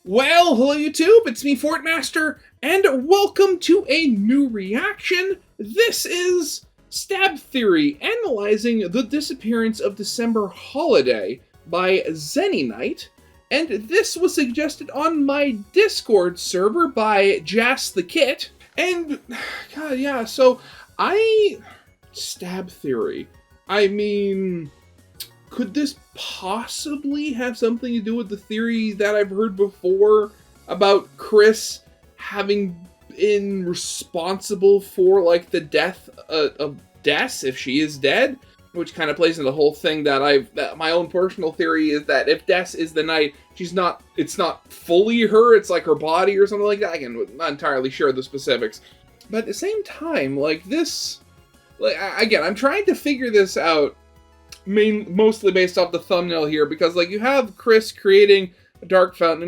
Well, hello YouTube, it's me, Fortmaster, and welcome to a new reaction. This is Stab Theory, analyzing the disappearance of December holiday by Zennyknight, and this was suggested on my Discord server by Jas the Kit, and, God, yeah, so Stab Theory, I mean, could this possibly have something to do with the theory that I've heard before about Chris having been responsible for, like, the death of Des, if she is dead? Which kind of plays into the whole thing that my own personal theory is that if Des is the knight, it's not fully her, it's like her body or something like that. Again, I'm not entirely sure of the specifics. But at the same time, like, again, I'm trying to figure this out mostly based off the thumbnail here, because like you have Chris creating a dark fountain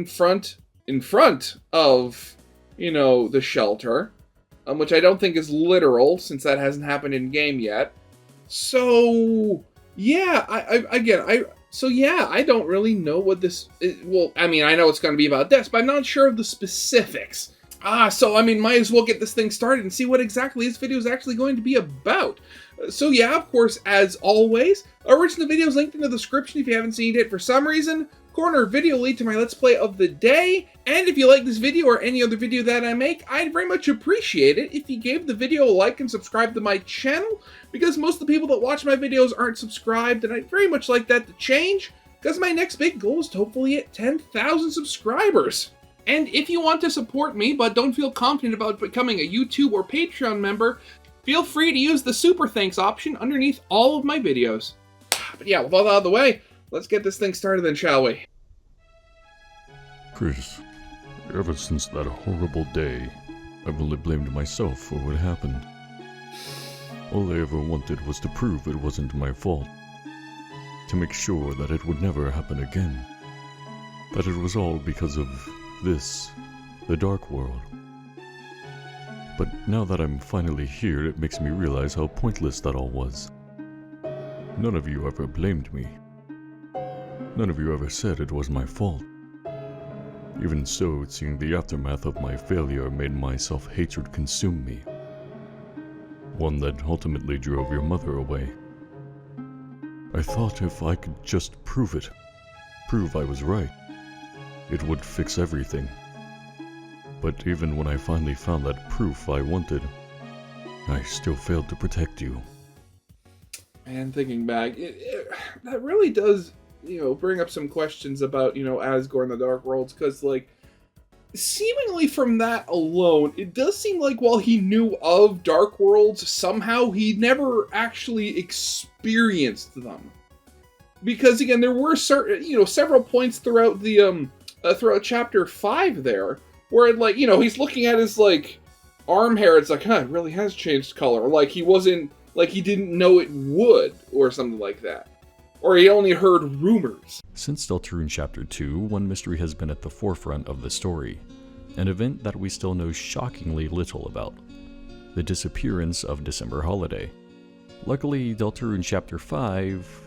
in front of, you know, the shelter, which I don't think is literal since that hasn't happened in game yet. So yeah, I don't really know what this is. Well, I mean, I know it's going to be about this, but I'm not sure of the specifics. So I mean, might as well get this thing started and see what exactly this video is actually going to be about. So yeah, of course, as always, original video is linked in the description if you haven't seen it for some reason. Corner video lead to my Let's Play of the day. And if you like this video or any other video that I make, I'd very much appreciate it if you gave the video a like and subscribe to my channel, because most of the people that watch my videos aren't subscribed, and I'd very much like that to change, because my next big goal is to hopefully hit 10,000 subscribers. And if you want to support me but don't feel confident about becoming a YouTube or Patreon member, feel free to use the Super Thanks option underneath all of my videos. But yeah, with all that out of the way, let's get this thing started then, shall we? Chris, ever since that horrible day, I've only blamed myself for what happened. All I ever wanted was to prove it wasn't my fault. To make sure that it would never happen again. That it was all because of this, the dark world. But now that I'm finally here, it makes me realize how pointless that all was. None of you ever blamed me. None of you ever said it was my fault. Even so, seeing the aftermath of my failure made my self-hatred consume me. One that ultimately drove your mother away. I thought if I could just prove it, prove I was right, it would fix everything. But even when I finally found that proof I wanted, I still failed to protect you. Man, thinking back, that really does, you know, bring up some questions about, you know, Asgore and the Dark Worlds, because, like, seemingly from that alone, it does seem like while he knew of Dark Worlds, somehow he never actually experienced them. Because, again, there were certain, you know, several points throughout the, throughout Chapter 5 there, where, like, you know, he's looking at his, like, arm hair, it's like, huh, it really has changed color. Like, he didn't know it would, or something like that. Or he only heard rumors. Since Deltarune Chapter 2, one mystery has been at the forefront of the story. An event that we still know shockingly little about. The disappearance of December holiday. Luckily, Deltarune Chapter 5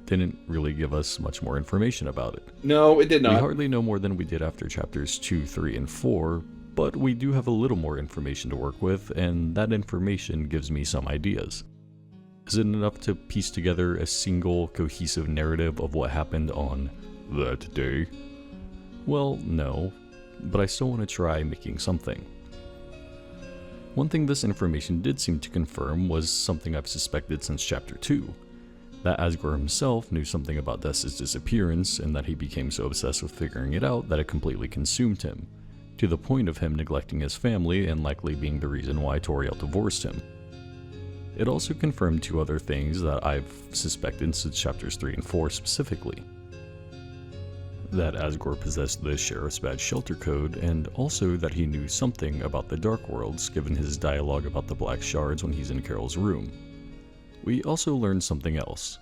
didn't really give us much more information about it. No, it did not. We hardly know more than we did after Chapters 2, 3, and 4, but we do have a little more information to work with, and that information gives me some ideas. Is it enough to piece together a single, cohesive narrative of what happened on that day? Well, no, but I still want to try making something. One thing this information did seem to confirm was something I've suspected since Chapter 2. That Asgore himself knew something about Des's disappearance, and that he became so obsessed with figuring it out that it completely consumed him, to the point of him neglecting his family and likely being the reason why Toriel divorced him. It also confirmed two other things that I've suspected since Chapters 3 and 4 specifically. That Asgore possessed the Sheriff's Badge shelter code, and also that he knew something about the Dark Worlds given his dialogue about the Black Shards when he's in Carol's room. We also learned something else.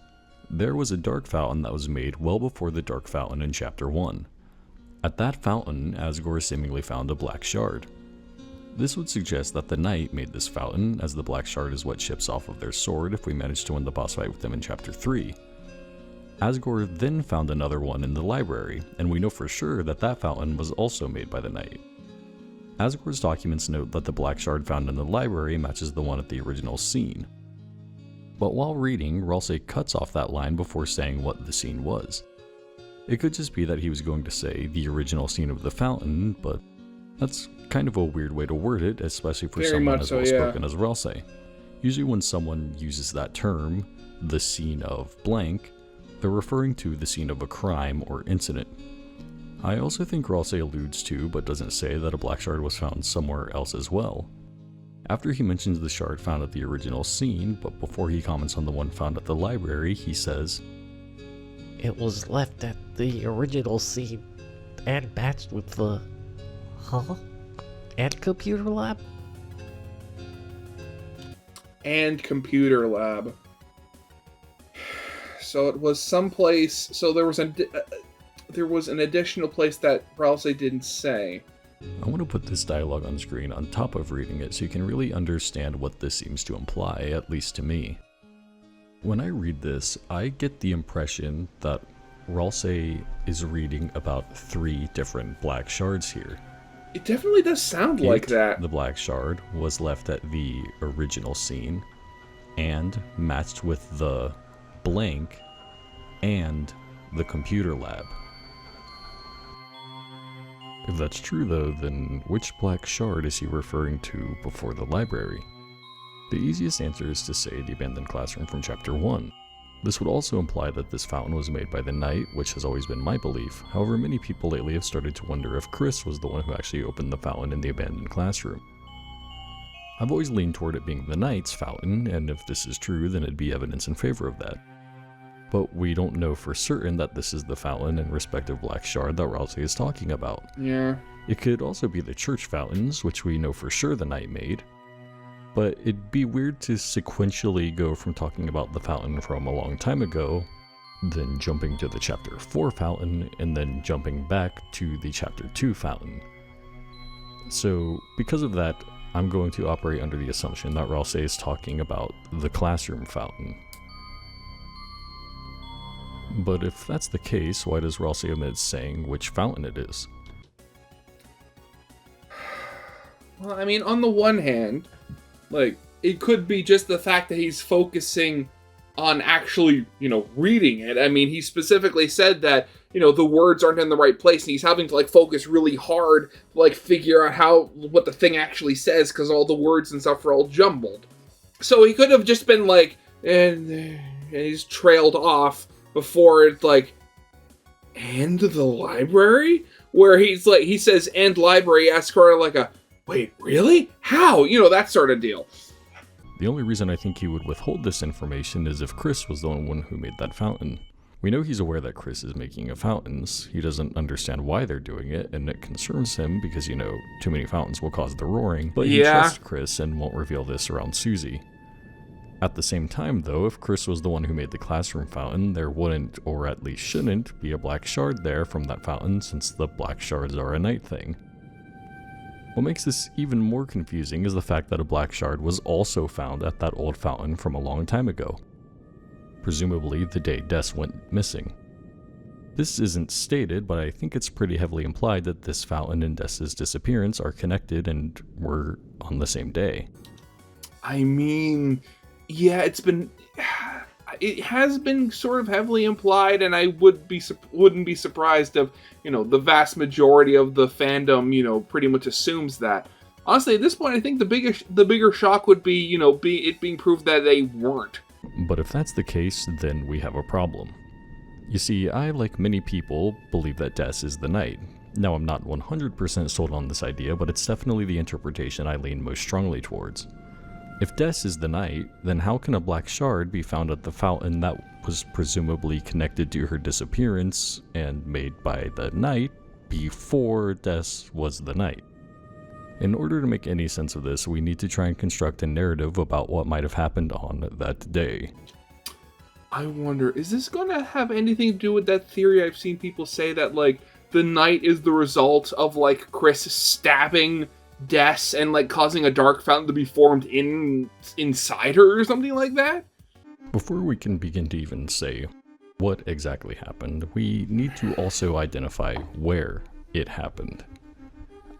There was a Dark Fountain that was made well before the Dark Fountain in Chapter 1. At that fountain, Asgore seemingly found a Black Shard. This would suggest that the Knight made this fountain, as the Black Shard is what chips off of their sword if we manage to win the boss fight with them in Chapter 3. Asgore then found another one in the library, and we know for sure that that fountain was also made by the Knight. Asgore's documents note that the black shard found in the library matches the one at the original scene. But while reading, Ralsei cuts off that line before saying what the scene was. It could just be that he was going to say the original scene of the fountain, but that's kind of a weird way to word it, especially for someone as well spoken as Ralsei. Usually when someone uses that term, the scene of blank, they're referring to the scene of a crime or incident. I also think Ralsei alludes to, but doesn't say, that a black shard was found somewhere else as well. After he mentions the shard found at the original scene, but before he comments on the one found at the library, he says, "It was left at the original scene and matched with the... And computer lab?" And computer lab. So it was someplace. So there was an additional place that Ralsei didn't say. I want to put this dialogue on screen on top of reading it so you can really understand what this seems to imply, at least to me. When I read this, I get the impression that Ralsei is reading about 3 different black shards here. It definitely does sound like that. The black shard was left at the original scene and matched with the blank and the computer lab. If that's true though, then which black shard is he referring to before the library? The easiest answer is to say the abandoned classroom from chapter 1. This would also imply that this fountain was made by the Knight, which has always been my belief. However, many people lately have started to wonder if Chris was the one who actually opened the fountain in the abandoned classroom. I've always leaned toward it being the Knight's fountain, and if this is true, then it'd be evidence in favor of that. But we don't know for certain that this is the fountain and respective black shard that Ralsei is talking about. Yeah. It could also be the church fountains, which we know for sure the Knight made. But it'd be weird to sequentially go from talking about the fountain from a long time ago, then jumping to the chapter 4 fountain, and then jumping back to the chapter 2 fountain. So, because of that, I'm going to operate under the assumption that Ralsei is talking about the classroom fountain. But if that's the case, why does Ralsei omit saying which fountain it is? Well, I mean, on the one hand, like, it could be just the fact that he's focusing on actually, reading it. I mean, he specifically said that, the words aren't in the right place, and he's having to, focus really hard to, figure out what the thing actually says, because all the words and stuff are all jumbled. So he could have just been and he's trailed off before it's and the library? Where he says, and library, asks her wait, really? How? That sort of deal. The only reason I think he would withhold this information is if Chris was the one who made that fountain. We know he's aware that Chris is making a fountains. He doesn't understand why they're doing it, and it concerns him because, too many fountains will cause the roaring. But he trusts Chris and won't reveal this around Susie. At the same time, though, if Chris was the one who made the classroom fountain, there wouldn't, or at least shouldn't, be a black shard there from that fountain, since the black shards are a Knight thing. What makes this even more confusing is the fact that a black shard was also found at that old fountain from a long time ago. Presumably the day Des went missing. This isn't stated, but I think it's pretty heavily implied that this fountain and Des's disappearance are connected and were on the same day. I mean, yeah, it has been sort of heavily implied, and I wouldn't be surprised if, the vast majority of the fandom, pretty much assumes that. Honestly, at this point, I think the bigger shock would be, it being proved that they weren't. But if that's the case, then we have a problem. You see, I, like many people, believe that Des is the Knight. Now, I'm not 100% sold on this idea, but it's definitely the interpretation I lean most strongly towards. If Des is the Knight, then how can a black shard be found at the fountain that was presumably connected to her disappearance and made by the Knight before Des was the Knight? In order to make any sense of this, we need to try and construct a narrative about what might have happened on that day. I wonder, is this going to have anything to do with that theory I've seen people say that, the Knight is the result of, Chris stabbing Des and, causing a dark fountain to be formed inside her or something like that? Before we can begin to even say what exactly happened, we need to also identify where it happened.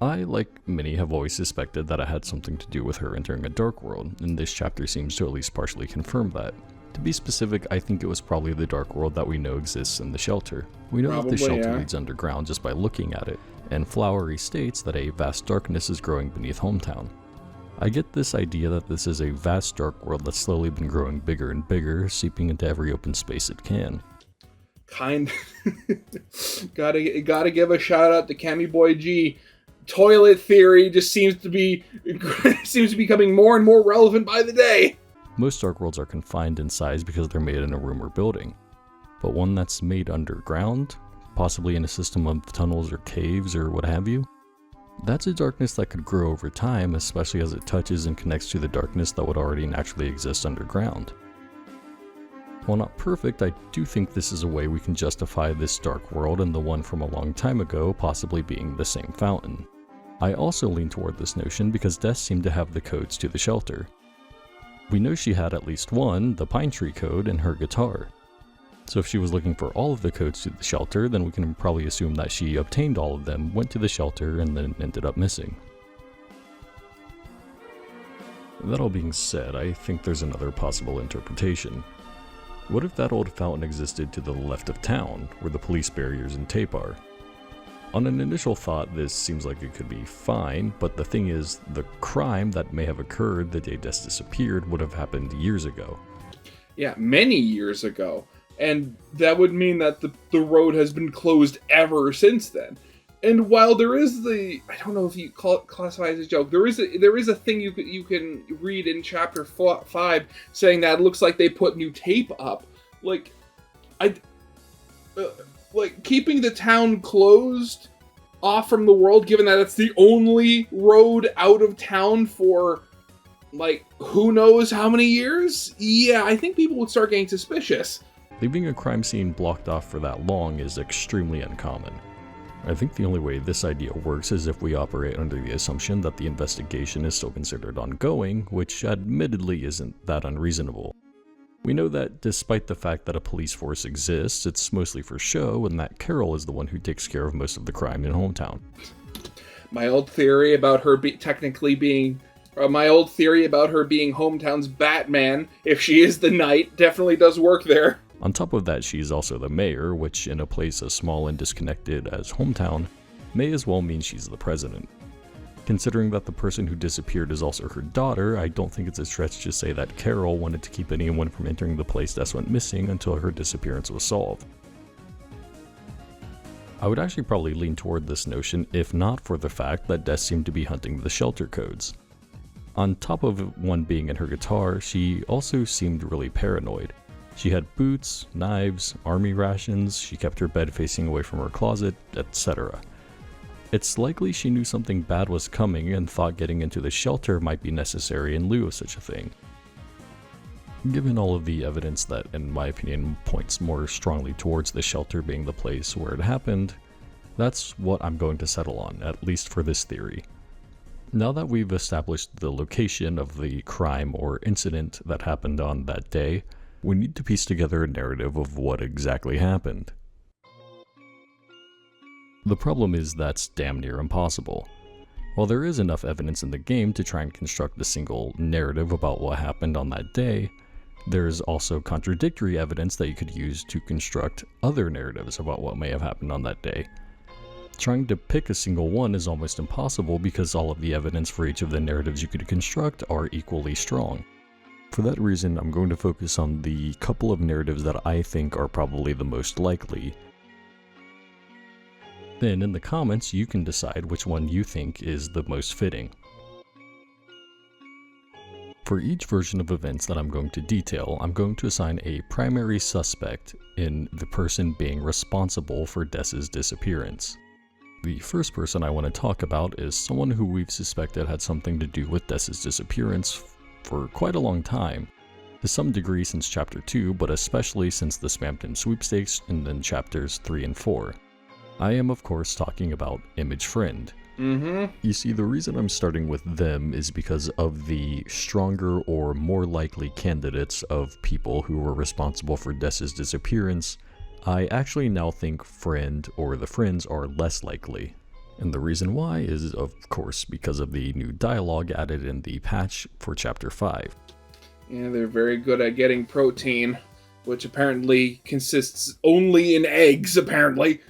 I, like many, have always suspected that it had something to do with her entering a dark world, and this chapter seems to at least partially confirm that. To be specific, I think it was probably the dark world that we know exists in the shelter. We know that the shelter leads underground just by looking at it, and Flowery states that a vast darkness is growing beneath Hometown. I get this idea that this is a vast dark world that's slowly been growing bigger and bigger, seeping into every open space it can. Gotta give a shout out to Cammy Boy G. Toilet theory just seems to be becoming more and more relevant by the day. Most dark worlds are confined in size because they're made in a room or building, but one that's made underground, possibly in a system of tunnels or caves or what have you, that's a darkness that could grow over time, especially as it touches and connects to the darkness that would already naturally exist underground. While not perfect, I do think this is a way we can justify this dark world and the one from a long time ago possibly being the same fountain. I also lean toward this notion because Des seemed to have the codes to the shelter. We know she had at least one, the Pine Tree code, in her guitar. So if she was looking for all of the codes to the shelter, then we can probably assume that she obtained all of them, went to the shelter, and then ended up missing. That all being said, I think there's another possible interpretation. What if that old fountain existed to the left of town, where the police barriers and tape are? On an initial thought, this seems like it could be fine, but the thing is, the crime that may have occurred the day Des disappeared would have happened years ago. Yeah, many years ago. And that would mean that the road has been closed ever since then. And while there is I don't know if you classify it as a joke, there is a thing you can read in chapter 5 saying that it looks like they put new tape up. Like keeping the town closed off from the world, given that it's the only road out of town for, like, who knows how many years? Yeah, I think people would start getting suspicious. Leaving a crime scene blocked off for that long is extremely uncommon. I think the only way this idea works is if we operate under the assumption that the investigation is still considered ongoing, which admittedly isn't that unreasonable. We know that despite the fact that a police force exists, it's mostly for show, and that Carol is the one who takes care of most of the crime in Hometown. My old theory about her being Hometown's Batman, if she is the Knight, definitely does work there. On top of that, she's also the mayor, which in a place as small and disconnected as Hometown, may as well mean she's the president. Considering that the person who disappeared is also her daughter, I don't think it's a stretch to say that Carol wanted to keep anyone from entering the place that went missing until her disappearance was solved. I would actually probably lean toward this notion if not for the fact that Des seemed to be hunting the shelter codes. On top of one being in her guitar, she also seemed really paranoid. She had boots, knives, army rations, she kept her bed facing away from her closet, etc. It's likely she knew something bad was coming and thought getting into the shelter might be necessary in lieu of such a thing. Given all of the evidence that, in my opinion, points more strongly towards the shelter being the place where it happened, that's what I'm going to settle on, at least for this theory. Now that we've established the location of the crime or incident that happened on that day, we need to piece together a narrative of what exactly happened. The problem is that's damn near impossible. While there is enough evidence in the game to try and construct a single narrative about what happened on that day, there's also contradictory evidence that you could use to construct other narratives about what may have happened on that day. Trying to pick a single one is almost impossible because all of the evidence for each of the narratives you could construct are equally strong. For that reason, I'm going to focus on the couple of narratives that I think are probably the most likely. Then in the comments, you can decide which one you think is the most fitting. For each version of events that I'm going to detail, I'm going to assign a primary suspect in the person being responsible for Des's disappearance. The first person I want to talk about is someone who we've suspected had something to do with Des's disappearance for quite a long time. To some degree since chapter 2, but especially since the Spamton sweepstakes and then chapters 3 and 4. I am of course talking about Image Friend. You see, the reason I'm starting with them is because of the stronger or more likely candidates of people who were responsible for Des's disappearance I actually now think friend or the friends are less likely. And the reason why is, of course, because of the new dialogue added in the patch for Chapter 5. Yeah, they're very good at getting protein, which apparently consists only in eggs, apparently.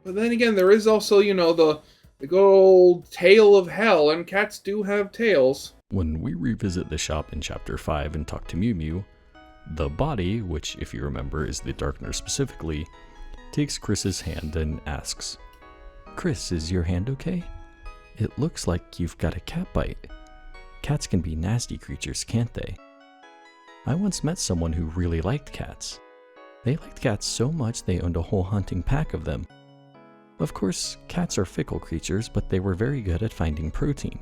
But then again, there is also, the good old tail of hell, and cats do have tails. When we revisit the shop in Chapter 5 and talk to Mew Mew, the body, which if you remember is the Darkner specifically, takes Chris's hand and asks, "Chris, is your hand okay? It looks like you've got a cat bite. Cats can be nasty creatures, can't they? I once met someone who really liked cats. They liked cats so much they owned a whole hunting pack of them. Of course, cats are fickle creatures, but they were very good at finding protein.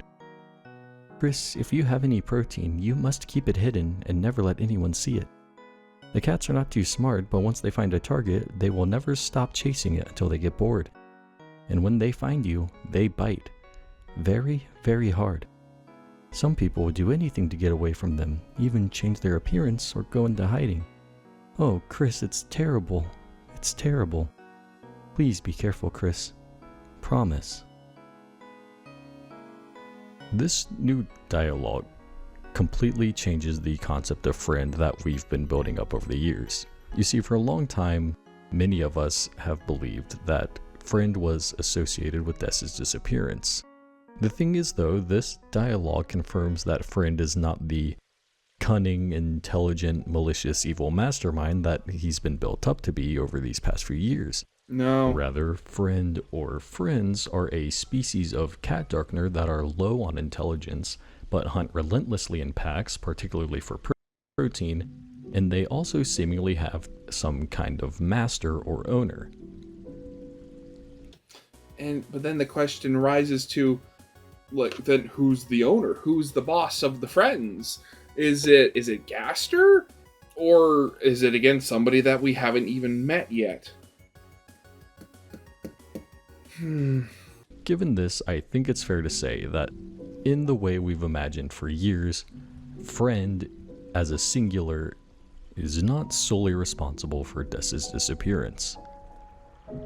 Chris, if you have any protein, you must keep it hidden and never let anyone see it. The cats are not too smart, but once they find a target, they will never stop chasing it until they get bored. And when they find you, they bite. Very, very hard. Some people would do anything to get away from them, even change their appearance or go into hiding. Oh, Chris, it's terrible. It's terrible. Please be careful, Chris. Promise." This new dialogue completely changes the concept of friend that we've been building up over the years. You see, for a long time, many of us have believed that friend was associated with Dess's disappearance. The thing is, though, this dialogue confirms that friend is not the cunning, intelligent, malicious, evil mastermind that he's been built up to be over these past few years. No. Rather, friend or friends are a species of cat darkner that are low on intelligence, but hunt relentlessly in packs, particularly for protein, and they also seemingly have some kind of master or owner. But then the question rises to, then who's the owner? Who's the boss of the friends? Is it Gaster? Or is it, again, somebody that we haven't even met yet? Given this, I think it's fair to say that in the way we've imagined for years, friend as a singular is not solely responsible for Dess's disappearance.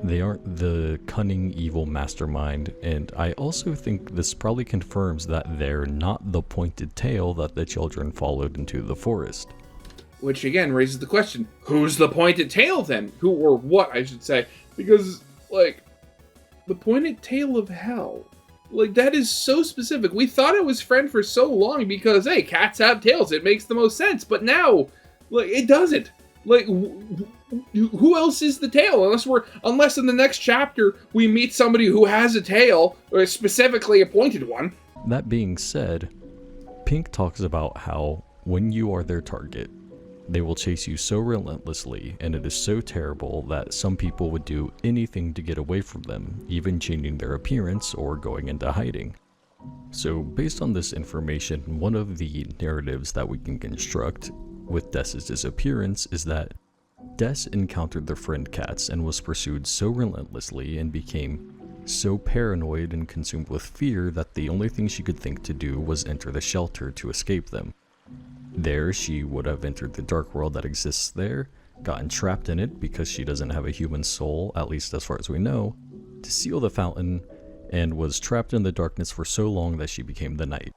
They aren't the cunning evil mastermind, and I also think this probably confirms that they're not the pointed tail that the children followed into the forest. Which again raises the question, who's the pointed tail then? Who or what, I should say. Because, the pointed tail of hell. That is so specific. We thought it was friend for so long because, hey, cats have tails. It makes the most sense. But now, it doesn't. Who else is the tail? Unless in the next chapter we meet somebody who has a tail, or specifically a pointed one. That being said, Pink talks about how when you are their target, they will chase you so relentlessly, and it is so terrible that some people would do anything to get away from them, even changing their appearance or going into hiding. So based on this information, one of the narratives that we can construct with Dess's disappearance is that Des encountered the friend cats and was pursued so relentlessly and became so paranoid and consumed with fear that the only thing she could think to do was enter the shelter to escape them. There, she would have entered the dark world that exists there, gotten trapped in it because she doesn't have a human soul, at least as far as we know, to seal the fountain, and was trapped in the darkness for so long that she became the night.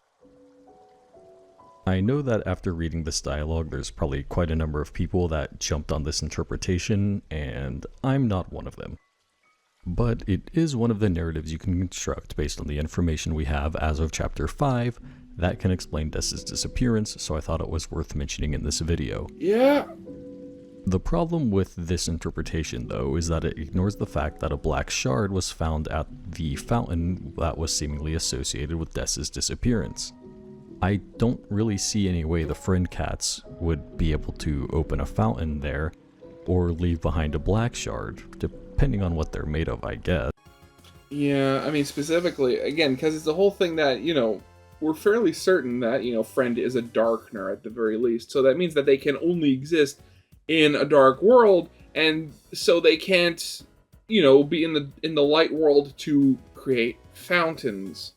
I know that after reading this dialogue, there's probably quite a number of people that jumped on this interpretation, and I'm not one of them. But it is one of the narratives you can construct based on the information we have as of Chapter 5 that can explain Dess's disappearance, so I thought it was worth mentioning in this video. Yeah. The problem with this interpretation, though, is that it ignores the fact that a black shard was found at the fountain that was seemingly associated with Dess's disappearance. I don't really see any way the friend cats would be able to open a fountain there, or leave behind a black shard, depending on what they're made of, I guess. Yeah, I mean, specifically, again, because it's the whole thing that, we're fairly certain that, friend is a darkner at the very least. So that means that they can only exist in a dark world, and so they can't, be in the light world to create fountains.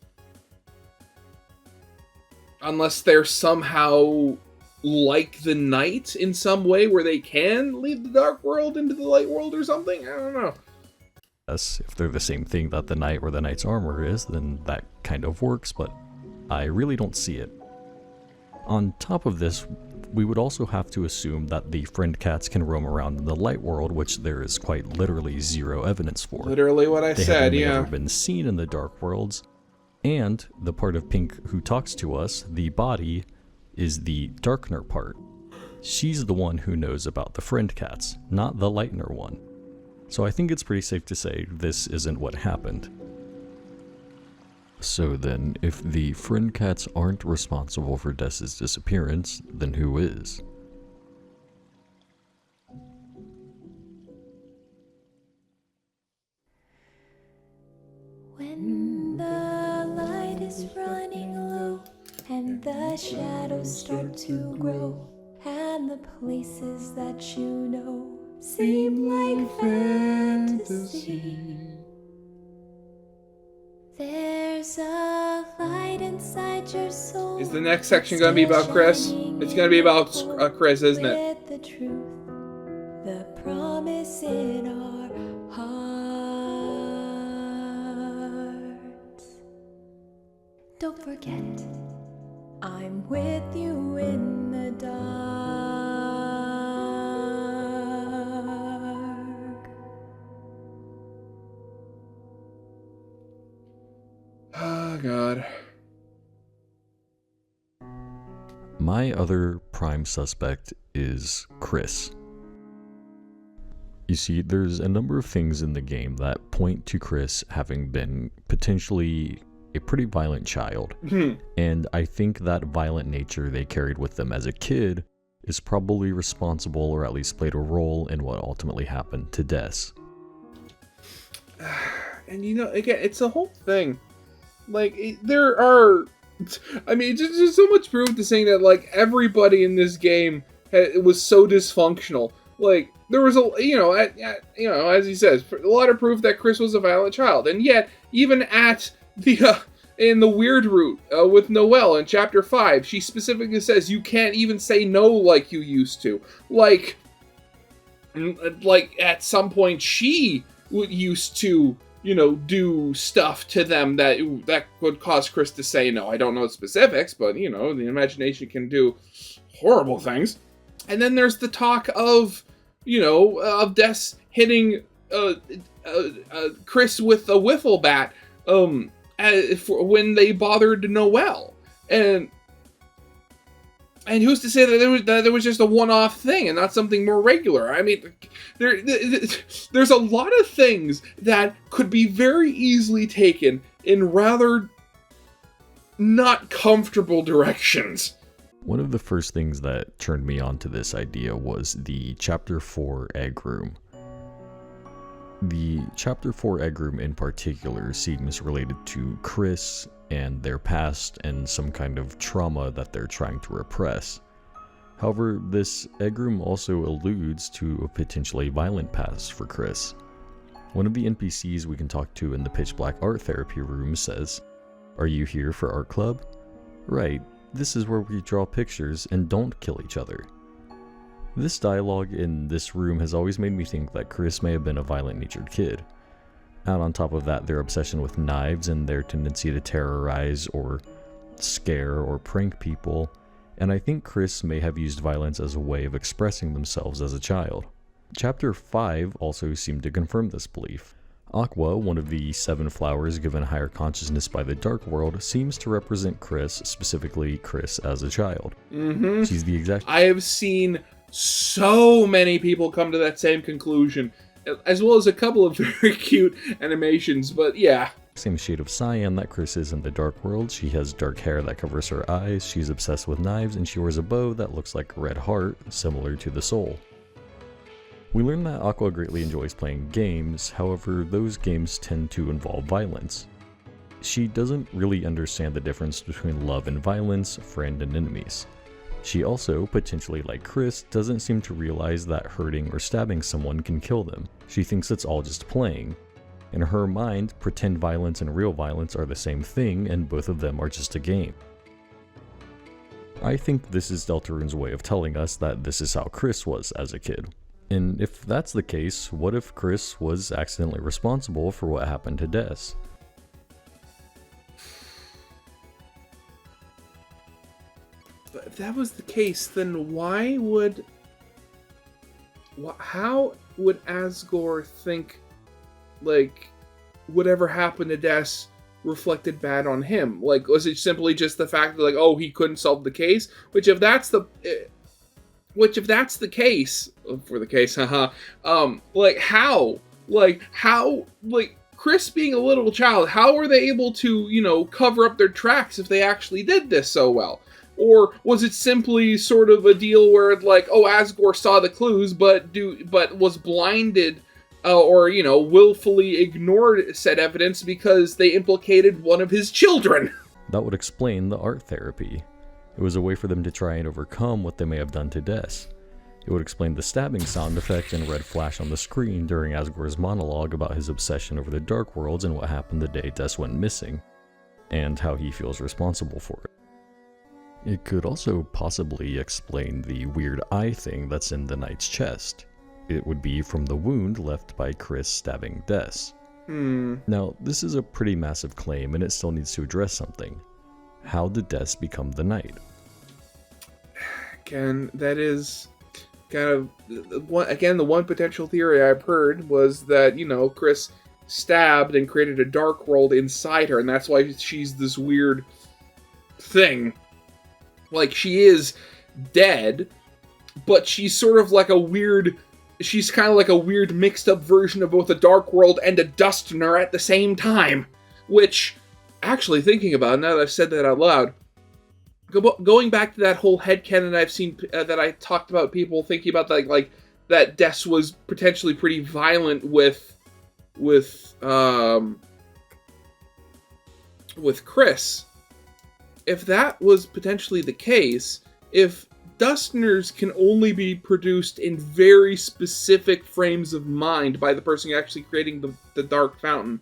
Unless they're somehow like the Knight in some way where they can leave the dark world into the light world or something? I don't know. Yes, if they're the same thing that the Knight or the Knight's armor is, then that kind of works, but I really don't see it. On top of this, we would also have to assume that the friend cats can roam around in the light world, which there is quite literally zero evidence for. Literally what I said, They yeah. haven't ever been seen in the dark worlds, and the part of Pink who talks to us, the body, is the Darkner part. She's the one who knows about the friend cats, not the Lightner one. So I think it's pretty safe to say this isn't what happened. So then, if the friend cats aren't responsible for Dess's disappearance, then who is? When the light is running low and the shadows start to grow and the places that you know seem like fantasy, there's a light inside your soul. Is the next section going to be about Chris? It's going to be about Chris, isn't it? With the truth, the promise in our hearts. Don't forget, I'm with you in the dark. Oh, God. My other prime suspect is Chris. You see, there's a number of things in the game that point to Chris having been potentially a pretty violent child. And I think that violent nature they carried with them as a kid is probably responsible, or at least played a role in what ultimately happened to Des. And you know, again, it's a whole thing. Like, there are... I mean, just so much proof to saying that, like, everybody in this game was so dysfunctional. Like, there was a, as he says, a lot of proof that Chris was a violent child. And yet, even at the, in the weird route with Noelle in Chapter 5, she specifically says you can't even say no like you used to. Like at some point, she used to, do stuff to them that would cause Chris to say no. I don't know specifics, but, the imagination can do horrible things. And then there's the talk of, of Des hitting Chris with a wiffle bat when they bothered Noelle. And who's to say that there was just a one-off thing and not something more regular? I mean, there's a lot of things that could be very easily taken in rather not comfortable directions. One of the first things that turned me on to this idea was the Chapter 4 egg room. The Chapter 4 egg room in particular seems related to Chris and their past and some kind of trauma that they're trying to repress. However, this egg room also alludes to a potentially violent past for Chris. One of the NPCs we can talk to in the pitch black art therapy room says, "Are you here for art club? Right, this is where we draw pictures and don't kill each other." This dialogue in this room has always made me think that Chris may have been a violent-natured kid. And on top of that, their obsession with knives and their tendency to terrorize or scare or prank people, and I think Chris may have used violence as a way of expressing themselves as a child. Chapter 5 also seemed to confirm this belief. Aqua, one of the 7 flowers given higher consciousness by the Dark World, seems to represent Chris, specifically Chris as a child. Mm-hmm. She's the exact... I have seen so many people come to that same conclusion, as well as a couple of very cute animations, but yeah. Same shade of cyan that Chris is in the Dark World. She has dark hair that covers her eyes, she's obsessed with knives, and she wears a bow that looks like a red heart, similar to the soul. We learn that Aqua greatly enjoys playing games, however, those games tend to involve violence. She doesn't really understand the difference between love and violence, friend and enemies. She also, potentially like Chris, doesn't seem to realize that hurting or stabbing someone can kill them. She thinks it's all just playing. In her mind, pretend violence and real violence are the same thing, and both of them are just a game. I think this is Deltarune's way of telling us that this is how Chris was as a kid. And if that's the case, what if Chris was accidentally responsible for what happened to Des? But if that was the case, then how would Asgore think, like, whatever happened to Des reflected bad on him? Like, was it simply just the fact that, like, oh, he couldn't solve the case? Which if that's the case, for the case, like, Chris being a little child, how were they able to, cover up their tracks if they actually did this so well? Or was it simply sort of a deal where, like, oh, Asgore saw the clues, but was blinded, or willfully ignored said evidence because they implicated one of his children? That would explain the art therapy. It was a way for them to try and overcome what they may have done to Des. It would explain the stabbing sound effect and red flash on the screen during Asgore's monologue about his obsession over the Dark Worlds and what happened the day Des went missing, and how he feels responsible for it. It could also possibly explain the weird eye thing that's in the knight's chest. It would be from the wound left by Chris stabbing Des. Now, this is a pretty massive claim, and it still needs to address something. How did Des become the knight? Again, that is kind of the one potential theory I've heard was that, Chris stabbed and created a dark world inside her, and that's why she's this weird thing. Like, she is dead, but she's sort of like she's kind of like a weird mixed up version of both a dark world and a Dustener at the same time. Which, actually thinking about it, now that I've said that out loud, going back to that whole headcanon I've seen, that I talked about people thinking about, like that Des was potentially pretty violent with Chris. If that was potentially the case, if Dusteners can only be produced in very specific frames of mind by the person actually creating the Dark Fountain,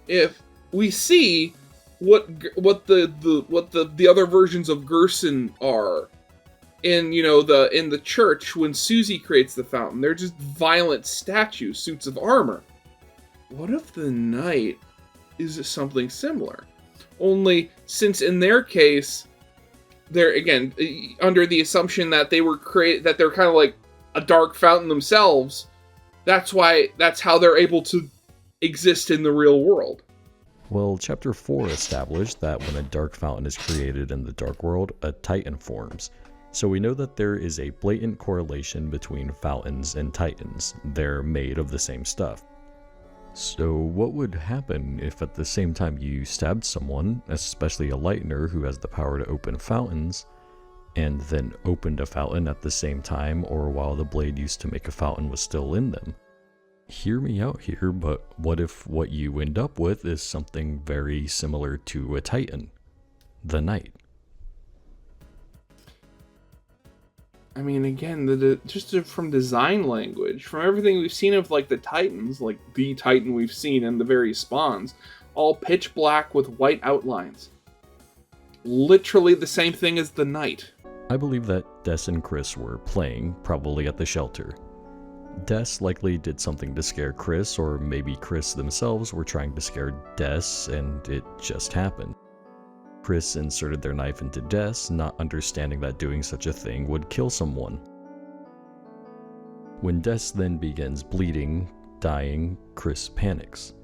if we see what the other versions of Gerson are in the church when Susie creates the fountain, they're just violent statues, suits of armor. What if the knight is something similar? Only since in their case, they're again under the assumption that that they're kind of like a dark fountain themselves. That's how they're able to exist in the real world. Well, Chapter 4 established that when a dark fountain is created in the Dark World, a Titan forms. So we know that there is a blatant correlation between fountains and Titans. They're made of the same stuff. So what would happen if at the same time you stabbed someone, especially a lightener who has the power to open fountains, and then opened a fountain at the same time or while the blade used to make a fountain was still in them? Hear me out here, but what if what you end up with is something very similar to a Titan? The Knight. I mean, again, just from design language, from everything we've seen of, like, the Titans, like the Titan we've seen and the various spawns, all pitch black with white outlines. Literally the same thing as the Knight. I believe that Des and Chris were playing, probably at the shelter. Des likely did something to scare Chris, or maybe Chris themselves were trying to scare Des, and it just happened. Chris inserted their knife into Des, not understanding that doing such a thing would kill someone. When Des then begins bleeding, dying, Chris panics.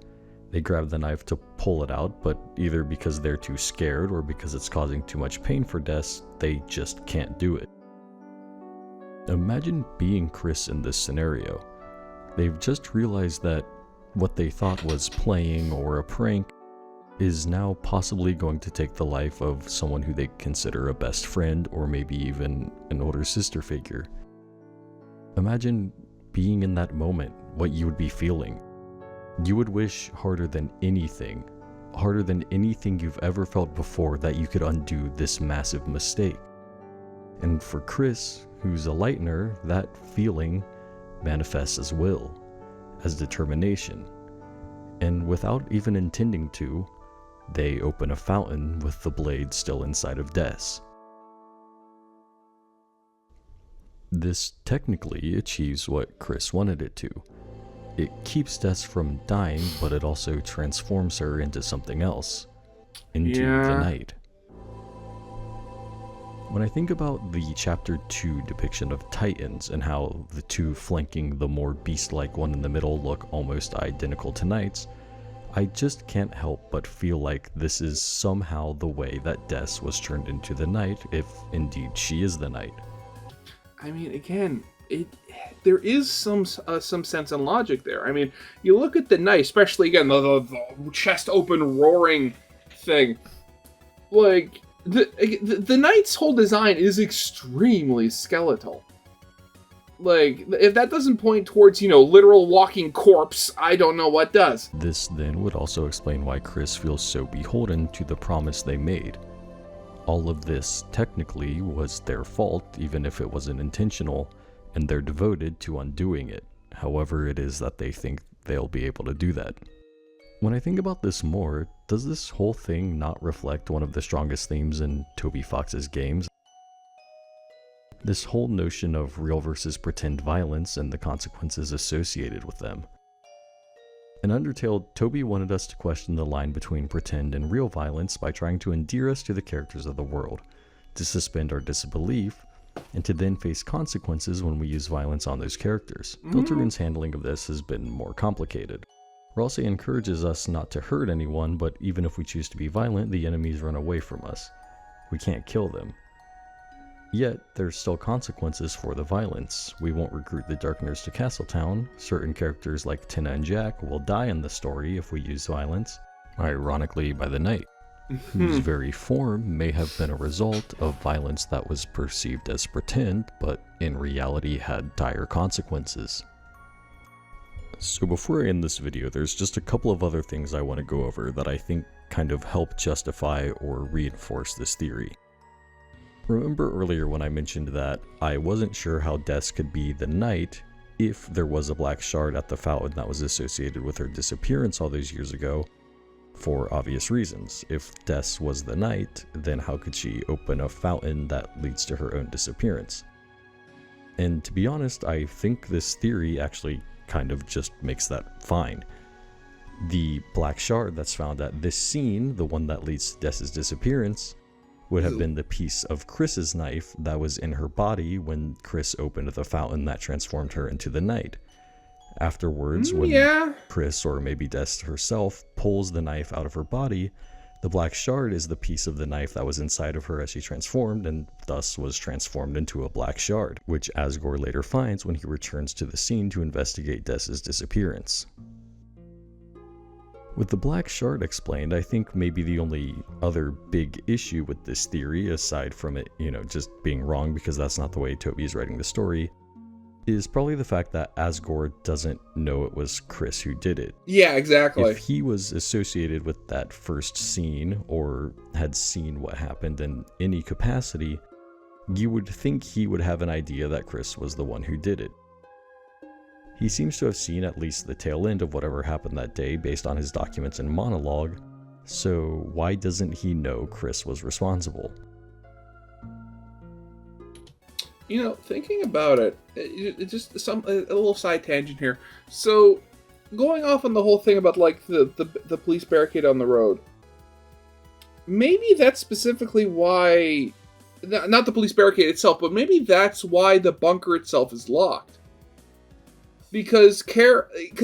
They grab the knife to pull it out, but either because they're too scared or because it's causing too much pain for Des, they just can't do it. Imagine being Chris in this scenario. They've just realized that what they thought was playing or a prank is now possibly going to take the life of someone who they consider a best friend or maybe even an older sister figure. Imagine being in that moment, what you would be feeling. You would wish harder than anything you've ever felt before, that you could undo this massive mistake. And for Chris, who's a lightener, that feeling manifests as will, as determination. And without even intending to, they open a fountain with the blade still inside of Des. This technically achieves what Chris wanted it to. It keeps Des from dying, but it also transforms her into something else, into the Knight. When I think about the Chapter 2 depiction of Titans and how the two flanking the more beast-like one in the middle look almost identical to Knights, I just can't help but feel like this is somehow the way that Des was turned into the Knight, if indeed she is the Knight. I mean, again, there is some sense and logic there. I mean, you look at the Knight, especially again the chest open roaring thing. Like the Knight's whole design is extremely skeletal. Like, if that doesn't point towards, literal walking corpse, I don't know what does. This then would also explain why Chris feels so beholden to the promise they made. All of this, technically, was their fault, even if it wasn't intentional, and they're devoted to undoing it, however it is that they think they'll be able to do that. When I think about this more, does this whole thing not reflect one of the strongest themes in Toby Fox's games? This whole notion of real versus pretend violence and the consequences associated with them. In Undertale, Toby wanted us to question the line between pretend and real violence by trying to endear us to the characters of the world, to suspend our disbelief, and to then face consequences when we use violence on those characters. Deltarune's handling of this has been more complicated. Ralsei encourages us not to hurt anyone, but even if we choose to be violent, the enemies run away from us. We can't kill them. Yet, there's still consequences for the violence. We won't recruit the Darkners to Castletown. Certain characters like Tina and Jack will die in the story if we use violence, ironically by the Knight, whose very form may have been a result of violence that was perceived as pretend, but in reality had dire consequences. So before I end this video, there's just a couple of other things I want to go over that I think kind of help justify or reinforce this theory. Remember earlier when I mentioned that I wasn't sure how Des could be the Knight if there was a black shard at the fountain that was associated with her disappearance all those years ago, for obvious reasons. If Des was the Knight, then how could she open a fountain that leads to her own disappearance? And to be honest, I think this theory actually kind of just makes that fine. The black shard that's found at this scene, the one that leads to Des's disappearance, would have been the piece of Chris's knife that was in her body when Chris opened the fountain that transformed her into the Knight. Afterwards, when Chris, or maybe Des herself, pulls the knife out of her body, the black shard is the piece of the knife that was inside of her as she transformed, and thus was transformed into a black shard, which Asgore later finds when he returns to the scene to investigate Des's disappearance. With the black shard explained, I think maybe the only other big issue with this theory, aside from it, just being wrong because that's not the way Toby is writing the story, is probably the fact that Asgore doesn't know it was Chris who did it. Yeah, exactly. If he was associated with that first scene, or had seen what happened in any capacity, you would think he would have an idea that Chris was the one who did it. He seems to have seen at least the tail end of whatever happened that day based on his documents and monologue, so why doesn't he know Chris was responsible? Thinking about it just a little side tangent here. So, going off on the whole thing about like the police barricade on the road, maybe that's specifically why, not the police barricade itself, but maybe that's why the bunker itself is locked. Because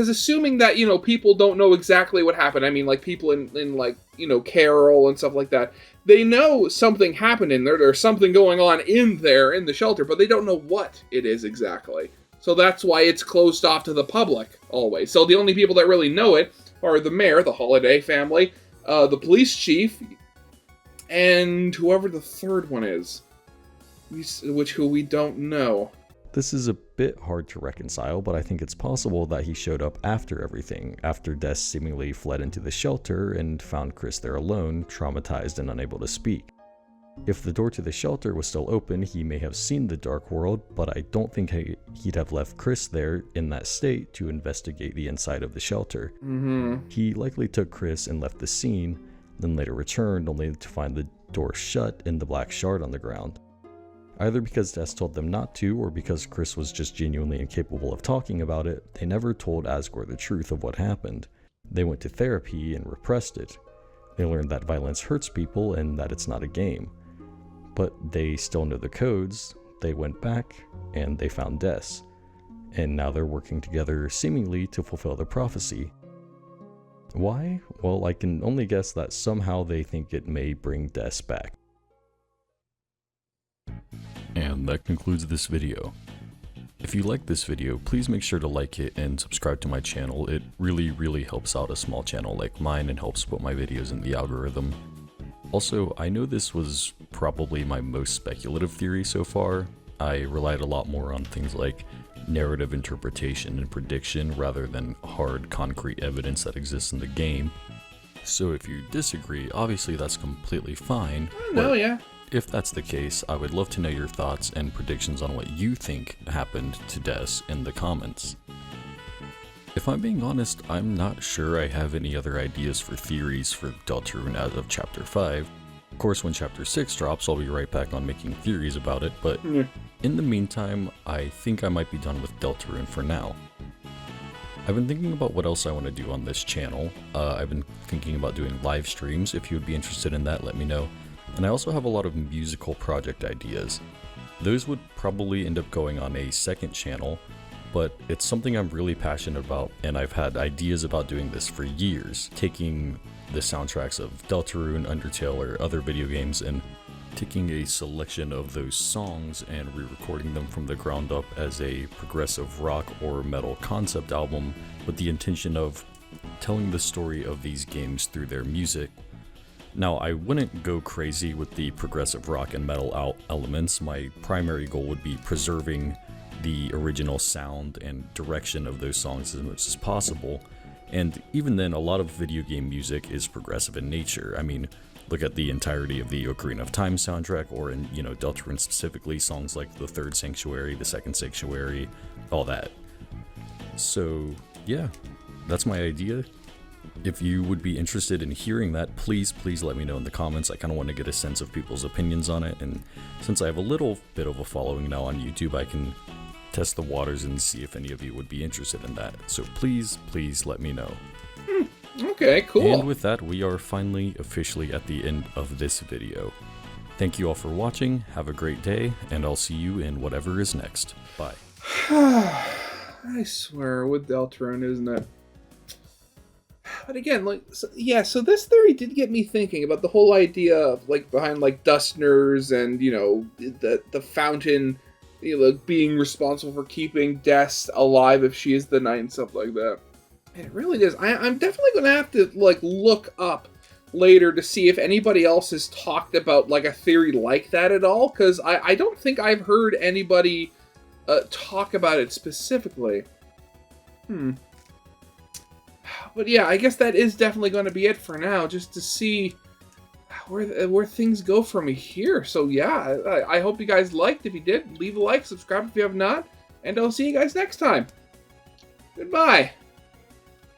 assuming that, people don't know exactly what happened. I mean, like, people in like, Carroll and stuff like that. They know something happened in there. There's something going on in there, in the shelter, but they don't know what it is exactly. So that's why it's closed off to the public, always. So the only people that really know it are the mayor, the Holiday family, the police chief, and whoever the third one is. Who we don't know. This is a bit hard to reconcile, but I think it's possible that he showed up after everything, after Des seemingly fled into the shelter and found Chris there alone, traumatized and unable to speak. If the door to the shelter was still open, he may have seen the dark world, but I don't think he'd have left Chris there in that state to investigate the inside of the shelter. He likely took Chris and left the scene, then later returned only to find the door shut and the black shard on the ground. Either because Des told them not to, or because Chris was just genuinely incapable of talking about it, they never told Asgore the truth of what happened. They went to therapy and repressed it. They learned that violence hurts people and that it's not a game. But they still know the codes. They went back and they found Des. And now they're working together seemingly to fulfill the prophecy. Why? Well, I can only guess that somehow they think it may bring Des back. And that concludes this video. If you like this video, please make sure to like it and subscribe to my channel. It really helps out a small channel like mine and helps put my videos in the algorithm. Also, I know this was probably my most speculative theory so far. I relied a lot more on things like narrative interpretation and prediction rather than hard, concrete evidence that exists in the game. So if you disagree, obviously that's completely fine. No, yeah. If that's the case, I would love to know your thoughts and predictions on what you think happened to Des in the comments. If I'm being honest, I'm not sure I have any other ideas for theories for Deltarune as of Chapter 5. Of course, when Chapter 6 drops, I'll be right back on making theories about it, but in the meantime, I think I might be done with Deltarune for now. I've been thinking about what else I want to do on this channel. I've been thinking about doing live streams. If you would be interested in that, let me know. And I also have a lot of musical project ideas. Those would probably end up going on a second channel, but it's something I'm really passionate about, and I've had ideas about doing this for years, taking the soundtracks of Deltarune, Undertale, or other video games, and taking a selection of those songs and re-recording them from the ground up as a progressive rock or metal concept album with the intention of telling the story of these games through their music. Now, I wouldn't go crazy with the progressive rock and metal elements. My primary goal would be preserving the original sound and direction of those songs as much as possible. And even then, a lot of video game music is progressive in nature. I mean, look at the entirety of the Ocarina of Time soundtrack, or in, Deltarune specifically, songs like the Third Sanctuary, the Second Sanctuary, all that. So, yeah, that's my idea. If you would be interested in hearing that, please let me know in the comments. I kind of want to get a sense of people's opinions on it, and since I have a little bit of a following now on YouTube, I can test the waters and see if any of you would be interested in that. So please let me know. Okay, cool. And with that, we are finally officially at the end of this video. Thank you all for watching, have a great day, and I'll see you in whatever is next. Bye. I swear, with Deltarune, isn't it? But again, so this theory did get me thinking about the whole idea of, behind, Dustners and, the fountain, being responsible for keeping Des alive if she is the knight and stuff like that. And it really does. I'm definitely going to have to, look up later to see if anybody else has talked about, a theory like that at all, because I don't think I've heard anybody talk about it specifically. But yeah, I guess that is definitely going to be it for now, just to see where things go from here. So yeah, I hope you guys liked. If you did, leave a like, subscribe if you have not, and I'll see you guys next time. Goodbye.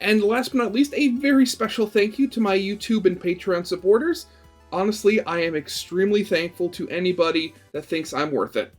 And last but not least, a very special thank you to my YouTube and Patreon supporters. Honestly, I am extremely thankful to anybody that thinks I'm worth it.